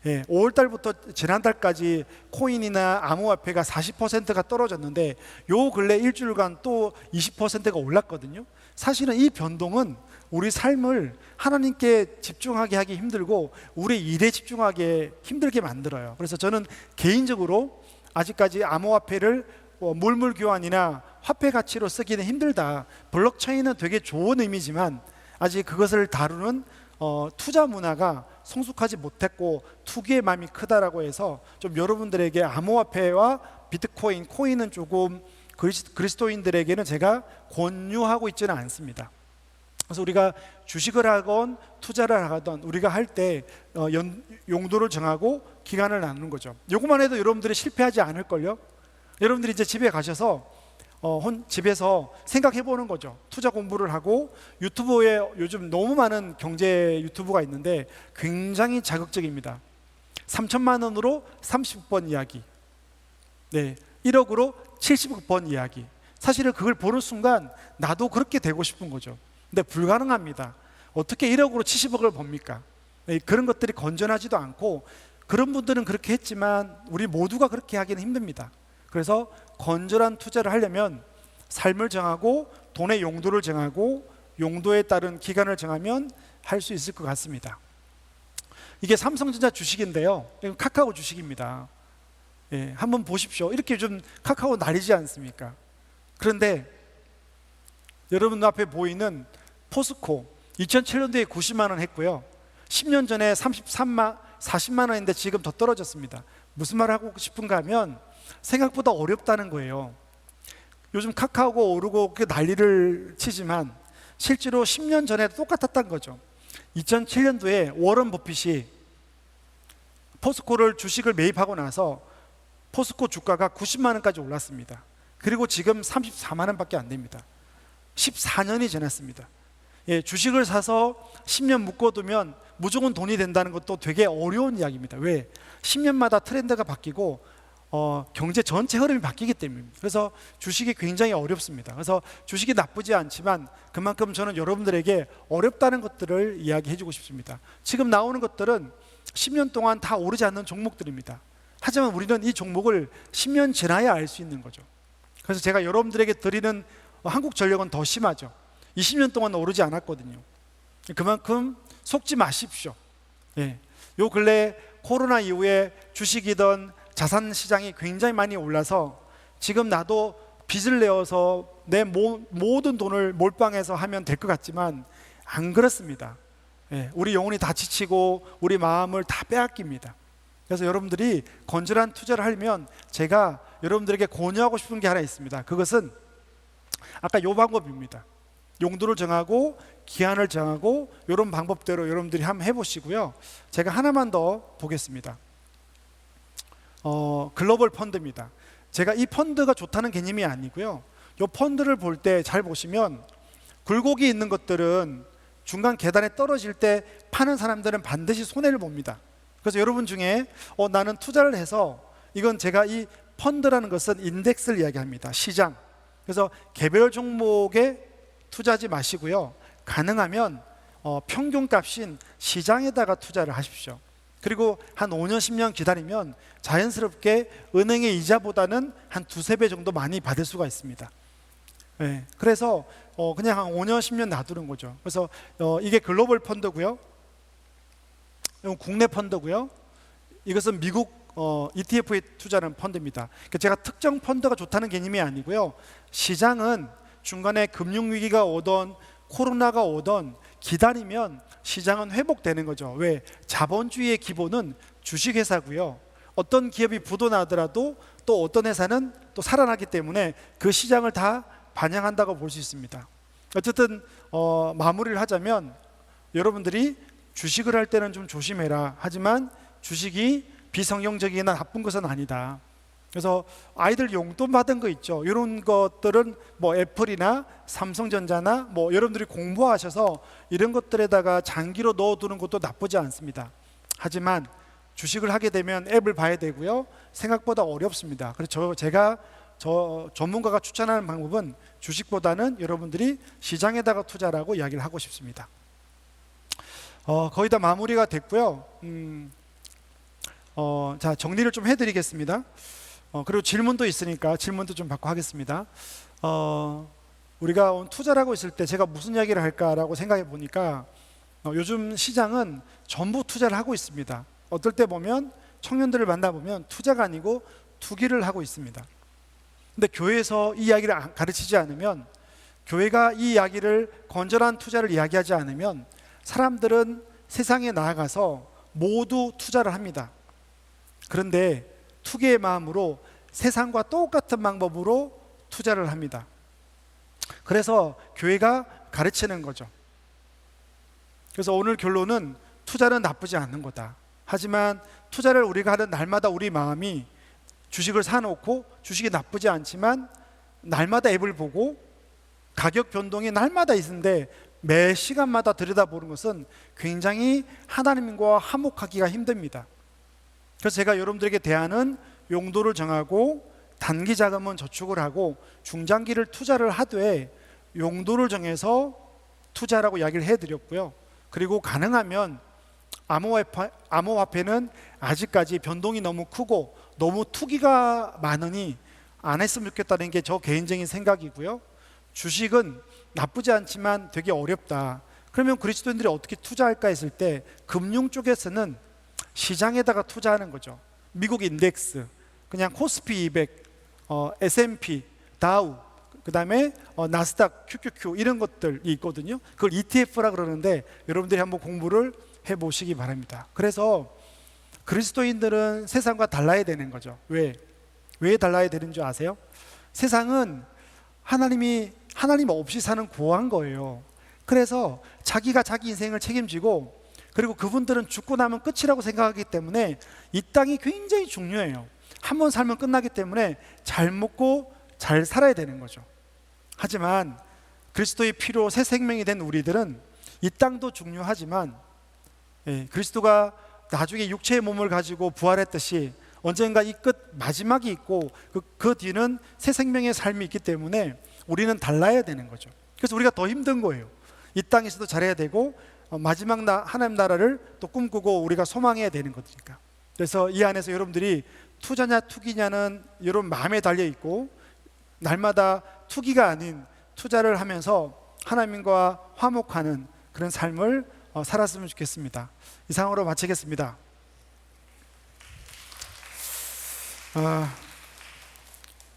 5월 달부터 지난달까지 코인이나 암호화폐가 40%가 떨어졌는데 요 근래 일주일간 또 20%가 올랐거든요. 사실은 이 변동은 우리 삶을 하나님께 집중하게 하기 힘들고 우리 일에 집중하게 힘들게 만들어요. 그래서 저는 개인적으로 아직까지 암호화폐를 물물 교환이나 화폐 가치로 쓰기는 힘들다. 블록체인은 되게 좋은 의미지만 아직 그것을 다루는 투자 문화가 성숙하지 못했고 투기의 마음이 크다라고 해서 좀 여러분들에게 암호화폐와 비트코인, 코인은 조금 그리스도인들에게는 제가 권유하고 있지는 않습니다. 그래서 우리가 주식을 하건 투자를 하건 우리가 할 때 용도를 정하고 기간을 나누는 거죠. 요것만 해도 여러분들이 실패하지 않을걸요. 여러분들이 이제 집에 가셔서 집에서 생각해 보는 거죠. 투자 공부를 하고 유튜브에 요즘 너무 많은 경제 유튜브가 있는데 굉장히 자극적입니다. 3천만 원으로 30번 이야기, 1억으로 70번 이야기. 사실은 그걸 보는 순간 나도 그렇게 되고 싶은 거죠. 근데 불가능합니다. 어떻게 1억으로 70억을 법니까? 그런 것들이 건전하지도 않고 그런 분들은 그렇게 했지만 우리 모두가 그렇게 하기는 힘듭니다. 그래서 건전한 투자를 하려면 삶을 정하고 돈의 용도를 정하고 용도에 따른 기간을 정하면 할 수 있을 것 같습니다. 이게 삼성전자 주식인데요. 이건 카카오 주식입니다. 한번 보십시오. 이렇게 좀 카카오 날리지 않습니까? 그런데 여러분 앞에 보이는 포스코 2007년도에 90만 원 했고요. 10년 전에 40만 원인데 지금 더 떨어졌습니다. 무슨 말 하고 싶은가 하면 생각보다 어렵다는 거예요. 요즘 카카오가 오르고 난리를 치지만 실제로 10년 전에 똑같았던 거죠. 2007년도에 워런 버핏이 포스코를 주식을 매입하고 나서 포스코 주가가 90만 원까지 올랐습니다. 그리고 지금 34만 원밖에 안 됩니다. 14년이 지났습니다. 주식을 사서 10년 묶어두면 무조건 돈이 된다는 것도 되게 어려운 이야기입니다. 왜? 10년마다 트렌드가 바뀌고 경제 전체 흐름이 바뀌기 때문입니다. 그래서 주식이 굉장히 어렵습니다. 그래서 주식이 나쁘지 않지만 그만큼 저는 여러분들에게 어렵다는 것들을 이야기해 주고 싶습니다. 지금 나오는 것들은 10년 동안 다 오르지 않는 종목들입니다. 하지만 우리는 이 종목을 10년 지나야 알 수 있는 거죠. 그래서 제가 여러분들에게 드리는 한국전력은 더 심하죠. 20년 동안 오르지 않았거든요. 그만큼 속지 마십시오. 요 근래 코로나 이후에 주식이든 자산 시장이 굉장히 많이 올라서 지금 나도 빚을 내어서 내 모든 돈을 몰빵해서 하면 될 것 같지만 안 그렇습니다. 우리 영혼이 다 지치고 우리 마음을 다 빼앗깁니다. 그래서 여러분들이 건전한 투자를 하려면 제가 여러분들에게 권유하고 싶은 게 하나 있습니다. 그것은 아까 요 방법입니다. 용도를 정하고 기한을 정하고 이런 방법대로 여러분들이 한번 해보시고요. 제가 하나만 더 보겠습니다. 글로벌 펀드입니다. 제가 이 펀드가 좋다는 개념이 아니고요. 이 펀드를 볼 때 잘 보시면 굴곡이 있는 것들은 중간 계단에 떨어질 때 파는 사람들은 반드시 손해를 봅니다. 그래서 여러분 중에 나는 투자를 해서 이건 제가 이 펀드라는 것은 인덱스를 이야기합니다. 시장. 그래서 개별 종목에 투자하지 마시고요. 가능하면 평균값인 시장에다가 투자를 하십시오. 그리고 한 5년, 10년 기다리면 자연스럽게 은행의 이자보다는 한 두세 배 정도 많이 받을 수가 있습니다. 그래서 그냥 한 5년, 10년 놔두는 거죠. 그래서 이게 글로벌 펀드고요. 이건 국내 펀드고요. 이것은 미국 ETF에 투자하는 펀드입니다. 그러니까 제가 특정 펀드가 좋다는 개념이 아니고요. 시장은 중간에 금융위기가 오던 코로나가 오던 기다리면 시장은 회복되는 거죠. 왜? 자본주의의 기본은 주식회사고요. 어떤 기업이 부도나더라도 또 어떤 회사는 또 살아나기 때문에 그 시장을 다 반영한다고 볼 수 있습니다. 어쨌든 마무리를 하자면 여러분들이 주식을 할 때는 좀 조심해라. 하지만 주식이 비성경적이나 나쁜 것은 아니다. 그래서 아이들 용돈 받은 거 있죠. 이런 것들은 뭐 애플이나 삼성전자나 뭐 여러분들이 공부하셔서 이런 것들에다가 장기로 넣어두는 것도 나쁘지 않습니다. 하지만 주식을 하게 되면 앱을 봐야 되고요. 생각보다 어렵습니다. 그래서 제가 전문가가 추천하는 방법은 주식보다는 여러분들이 시장에다가 투자라고 이야기를 하고 싶습니다. 거의 다 마무리가 됐고요. 자, 정리를 좀 해드리겠습니다. 그리고 질문도 있으니까 질문도 좀 받고 하겠습니다. 우리가 오늘 투자를 하고 있을 때 제가 무슨 이야기를 할까라고 생각해 보니까 요즘 시장은 전부 투자를 하고 있습니다. 어떨 때 보면 청년들을 만나보면 투자가 아니고 투기를 하고 있습니다. 근데 교회에서 이 이야기를 가르치지 않으면, 교회가 이 이야기를 건전한 투자를 이야기하지 않으면 사람들은 세상에 나아가서 모두 투자를 합니다. 그런데 투기의 마음으로 세상과 똑같은 방법으로 투자를 합니다. 그래서 교회가 가르치는 거죠. 그래서 오늘 결론은 투자는 나쁘지 않은 거다. 하지만 투자를 우리가 하는 날마다 우리 마음이 주식을 사놓고 주식이 나쁘지 않지만 날마다 앱을 보고 가격 변동이 날마다 있는데 매 시간마다 들여다보는 것은 굉장히 하나님과 화목하기가 힘듭니다. 그래서 제가 여러분들에게 대하는 용도를 정하고 단기 자금은 저축을 하고 중장기를 투자를 하되 용도를 정해서 투자라고 이야기를 해드렸고요. 그리고 가능하면 암호화폐는 아직까지 변동이 너무 크고 너무 투기가 많으니 안 했으면 좋겠다는 게 저 개인적인 생각이고요. 주식은 나쁘지 않지만 되게 어렵다. 그러면 그리스도인들이 어떻게 투자할까 했을 때 금융 쪽에서는 시장에다가 투자하는 거죠. 미국 인덱스, 그냥 코스피 200, S&P, 다우, 그 다음에 나스닥, QQQ 이런 것들이 있거든요. 그걸 ETF라 그러는데 여러분들이 한번 공부를 해보시기 바랍니다. 그래서 그리스도인들은 세상과 달라야 되는 거죠. 왜 달라야 되는 줄 아세요? 세상은 하나님 없이 사는 고한 거예요. 그래서 자기가 자기 인생을 책임지고, 그리고 그분들은 죽고 나면 끝이라고 생각하기 때문에 이 땅이 굉장히 중요해요. 한 번 살면 끝나기 때문에 잘 먹고 잘 살아야 되는 거죠. 하지만 그리스도의 피로 새 생명이 된 우리들은 이 땅도 중요하지만 그리스도가 나중에 육체의 몸을 가지고 부활했듯이 언젠가 이 끝 마지막이 있고 그 뒤는 새 생명의 삶이 있기 때문에 우리는 달라야 되는 거죠. 그래서 우리가 더 힘든 거예요. 이 땅에서도 잘해야 되고 마지막 하나님 나라를 또 꿈꾸고 우리가 소망해야 되는 거니까. 그래서 이 안에서 여러분들이 투자냐 투기냐는 여러분 마음에 달려 있고, 날마다 투기가 아닌 투자를 하면서 하나님과 화목하는 그런 삶을 살았으면 좋겠습니다. 이상으로 마치겠습니다.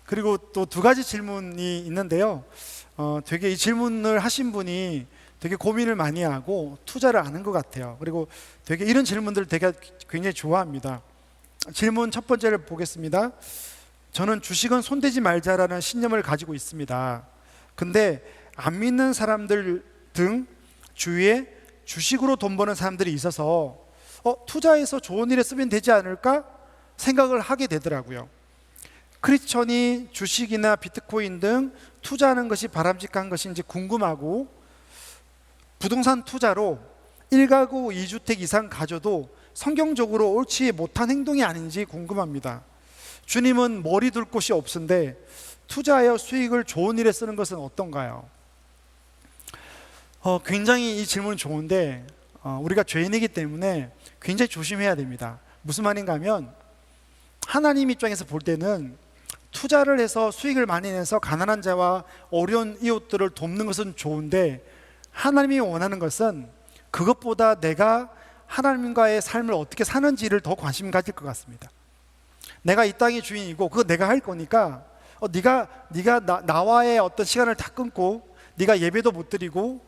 그리고 또 두 가지 질문이 있는데요. 되게 이 질문을 하신 분이 되게 고민을 많이 하고 투자를 아는 것 같아요. 그리고 되게 이런 질문들을 되게 굉장히 좋아합니다. 질문 첫 번째를 보겠습니다. 저는 주식은 손대지 말자라는 신념을 가지고 있습니다. 근데 안 믿는 사람들 등 주위에 주식으로 돈 버는 사람들이 있어서 투자해서 좋은 일에 쓰면 되지 않을까 생각을 하게 되더라고요. 크리스천이 주식이나 비트코인 등 투자하는 것이 바람직한 것인지 궁금하고, 부동산 투자로 1가구 2주택 이상 가져도 성경적으로 옳지 못한 행동이 아닌지 궁금합니다. 주님은 머리 둘 곳이 없은데 투자하여 수익을 좋은 일에 쓰는 것은 어떤가요? 굉장히 이 질문은 좋은데 우리가 죄인이기 때문에 굉장히 조심해야 됩니다. 무슨 말인가 하면, 하나님 입장에서 볼 때는 투자를 해서 수익을 많이 내서 가난한 자와 어려운 이웃들을 돕는 것은 좋은데, 하나님이 원하는 것은 그것보다 내가 하나님과의 삶을 어떻게 사는지를 더 관심 가질 것 같습니다. 내가 이 땅의 주인이고 그거 내가 할 거니까 네가 나와의 어떤 시간을 다 끊고, 네가 예배도 못 드리고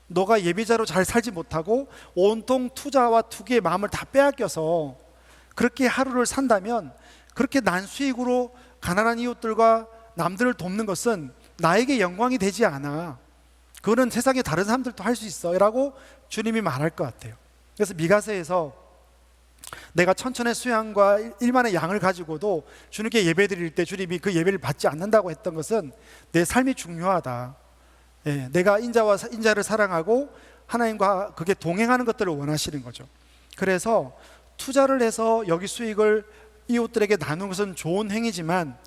너가 예배자로 잘 살지 못하고 온통 투자와 투기의 마음을 다 빼앗겨서 그렇게 하루를 산다면, 그렇게 난 수익으로 가난한 이웃들과 남들을 돕는 것은 나에게 영광이 되지 않아. 그거는 세상에 다른 사람들도 할 수 있어 라고 주님이 말할 것 같아요. 그래서 미가서에서 내가 천천의 수양과 1만의 양을 가지고도 주님께 예배 드릴 때 주님이 그 예배를 받지 않는다고 했던 것은 내 삶이 중요하다. 내가 인자를 사랑하고 하나님과 그게 동행하는 것들을 원하시는 거죠. 그래서 투자를 해서 여기 수익을 이웃들에게 나누는 것은 좋은 행위지만,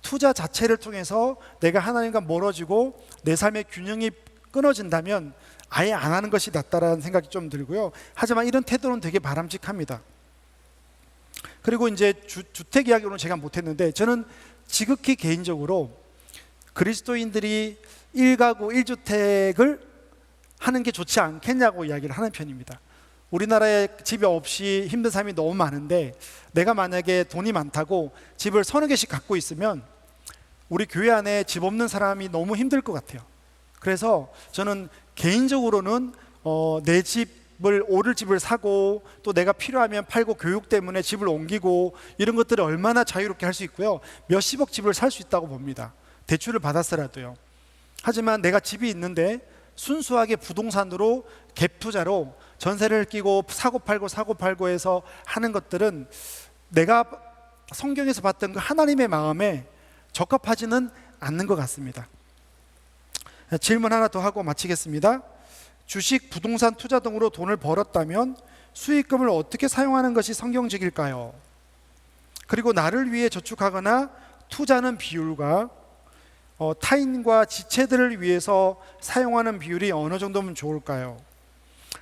투자 자체를 통해서 내가 하나님과 멀어지고 내 삶의 균형이 끊어진다면 아예 안 하는 것이 낫다라는 생각이 좀 들고요. 하지만 이런 태도는 되게 바람직합니다. 그리고 이제 주택 이야기 오늘 제가 못했는데, 저는 지극히 개인적으로 그리스도인들이 1가구 1주택을 하는 게 좋지 않겠냐고 이야기를 하는 편입니다. 우리나라에 집이 없이 힘든 사람이 너무 많은데, 내가 만약에 돈이 많다고 집을 서너 개씩 갖고 있으면 우리 교회 안에 집 없는 사람이 너무 힘들 것 같아요. 그래서 저는 개인적으로는 내 집을 오를 집을 사고, 또 내가 필요하면 팔고, 교육 때문에 집을 옮기고, 이런 것들을 얼마나 자유롭게 할 수 있고요, 몇십억 집을 살 수 있다고 봅니다. 대출을 받았더라도요. 하지만 내가 집이 있는데 순수하게 부동산으로 갭 투자로 전세를 끼고 사고 팔고 해서 하는 것들은 내가 성경에서 봤던 그 하나님의 마음에 적합하지는 않는 것 같습니다. 질문 하나 더 하고 마치겠습니다. 주식, 부동산 투자 등으로 돈을 벌었다면 수익금을 어떻게 사용하는 것이 성경적일까요? 그리고 나를 위해 저축하거나 투자하는 비율과 타인과 지체들을 위해서 사용하는 비율이 어느 정도면 좋을까요?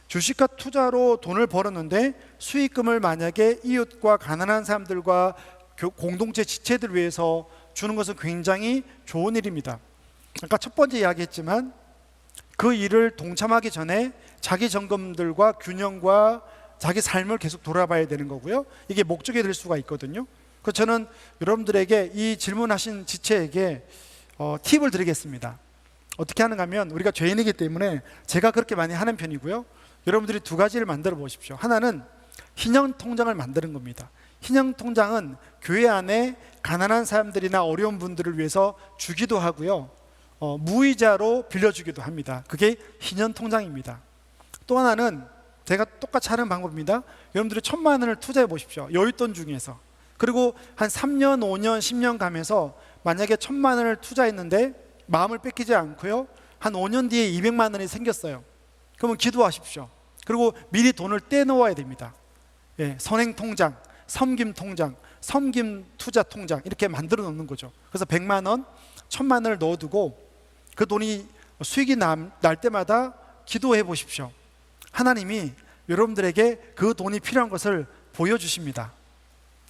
주식과 투자로 돈을 벌었는데 수익금을 만약에 이웃과 가난한 사람들과 공동체 지체들을 위해서 주는 것은 굉장히 좋은 일입니다. 아까 첫 번째 이야기했지만 그 일을 동참하기 전에 자기 점검들과 균형과 자기 삶을 계속 돌아봐야 되는 거고요. 이게 목적이 될 수가 있거든요. 그래서 저는 여러분들에게 이 질문하신 지체에게 팁을 드리겠습니다. 어떻게 하는가 하면, 우리가 죄인이기 때문에 제가 그렇게 많이 하는 편이고요, 여러분들이 두 가지를 만들어 보십시오. 하나는 희년 통장을 만드는 겁니다. 희년 통장은 교회 안에 가난한 사람들이나 어려운 분들을 위해서 주기도 하고요, 무이자로 빌려주기도 합니다. 그게 희년 통장입니다. 또 하나는 제가 똑같이 하는 방법입니다. 여러분들이 1,000만 원을 투자해 보십시오. 여윳돈 중에서. 그리고 한 3년, 5년, 10년 가면서 만약에 1,000만 원을 투자했는데 마음을 뺏기지 않고요, 한 5년 뒤에 200만 원이 생겼어요. 그러면 기도하십시오. 그리고 미리 돈을 떼놓아야 됩니다. 선행 통장, 섬김 통장, 섬김 투자 통장, 이렇게 만들어 놓는 거죠. 그래서 100만 원, 1,000만 원을 넣어두고 그 돈이 수익이 날 때마다 기도해 보십시오. 하나님이 여러분들에게 그 돈이 필요한 것을 보여주십니다.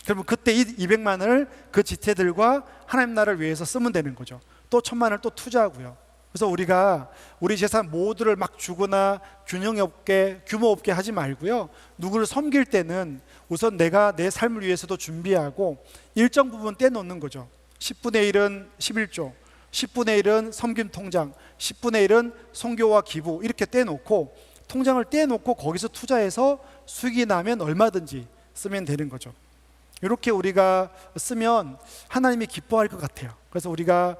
그러면 그때 이 200만 원을 그 지체들과 하나님 나라를 위해서 쓰면 되는 거죠. 또 1,000만 원을 또 투자하고요. 그래서 우리가 우리 재산 모두를 막 주거나 균형 없게, 규모 없게 하지 말고요, 누구를 섬길 때는 우선 내가 내 삶을 위해서도 준비하고 일정 부분 떼놓는 거죠. 10분의 1은 11조, 10분의 1은 섬김 통장, 10분의 1은 선교와 기부, 이렇게 떼놓고, 통장을 떼놓고 거기서 투자해서 수익이 나면 얼마든지 쓰면 되는 거죠. 이렇게 우리가 쓰면 하나님이 기뻐할 것 같아요. 그래서 우리가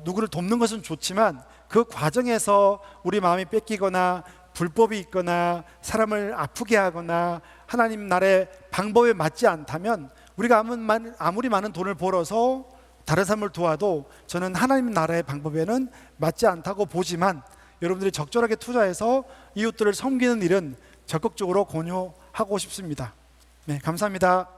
누구를 돕는 것은 좋지만 그 과정에서 우리 마음이 뺏기거나 불법이 있거나 사람을 아프게 하거나 하나님 나라의 방법에 맞지 않다면, 우리가 아무리 많은 돈을 벌어서 다른 사람을 도와도 저는 하나님 나라의 방법에는 맞지 않다고 보지만, 여러분들이 적절하게 투자해서 이웃들을 섬기는 일은 적극적으로 권유하고 싶습니다. 네, 감사합니다.